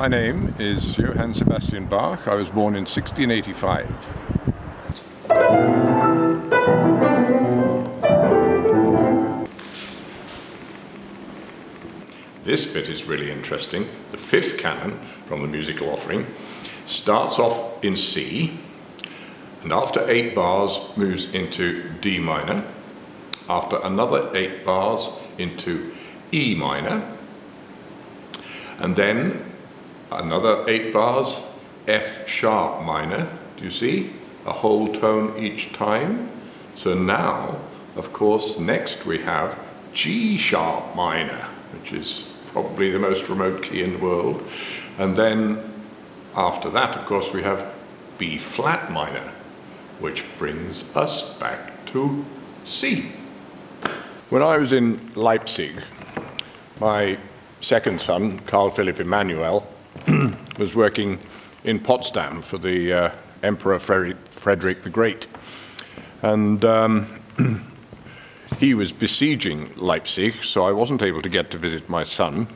My name is Johann Sebastian Bach. I was born in 1685. This bit is really interesting. The fifth canon from the musical offering starts off in C, and after 8 bars moves into D minor, after another 8 bars into E minor, and then another 8 bars F sharp minor. Do you see? A whole tone each time. So now, of course, next we have G sharp minor, which is probably the most remote key in the world. And then after that, of course, we have B flat minor, which brings us back to C. When I was in Leipzig, my second son, Carl Philipp Emanuel, was working in Potsdam for the Emperor Frederick the Great. And he was besieging Leipzig, so I wasn't able to get to visit my son,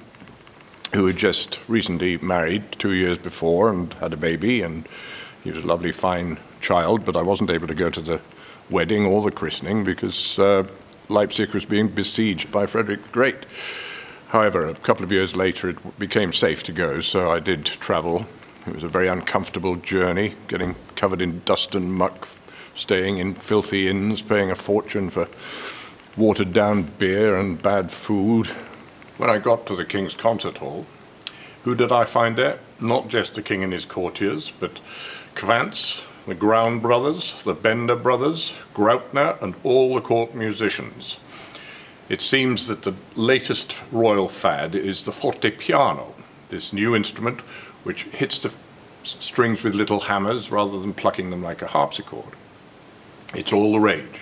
who had just recently married 2 years before and had a baby, and he was a lovely, fine child, but I wasn't able to go to the wedding or the christening because Leipzig was being besieged by Frederick the Great. However, a couple of years later it became safe to go, so I did travel. It was a very uncomfortable journey, getting covered in dust and muck, staying in filthy inns, paying a fortune for watered-down beer and bad food. When I got to the King's Concert Hall, who did I find there? Not just the king and his courtiers, but Quantz, the Ground brothers, the Bender brothers, Graupner, and all the court musicians. It seems that the latest royal fad is the fortepiano, this new instrument which hits the strings with little hammers rather than plucking them like a harpsichord. It's all the rage.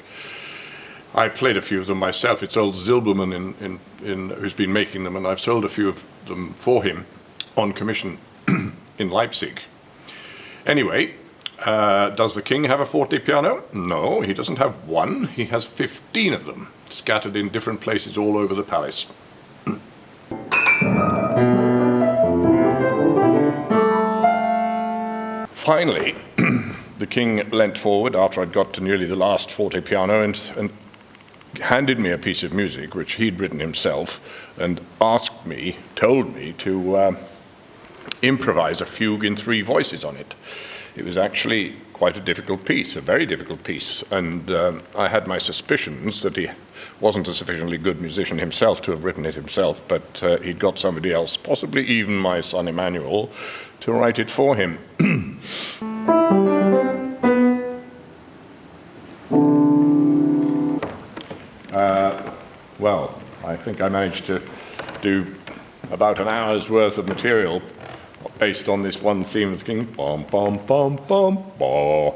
I played a few of them myself. It's old Zilberman who's been making them, and I've sold a few of them for him on commission in Leipzig. Anyway, does the king have a fortepiano? No, he doesn't have one. He has 15 of them, scattered in different places all over the palace. Finally, the king leant forward after I'd got to nearly the last fortepiano and handed me a piece of music which he'd written himself, and told me to improvise a fugue in 3 voices on it. It was actually quite a difficult piece, a very difficult piece, and I had my suspicions that he wasn't a sufficiently good musician himself to have written it himself, but he'd got somebody else, possibly even my son Emmanuel, to write it for him. Well, I think I managed to do about an hour's worth of material based on this one theme of the king. Bom, bom, bom, bom, bom.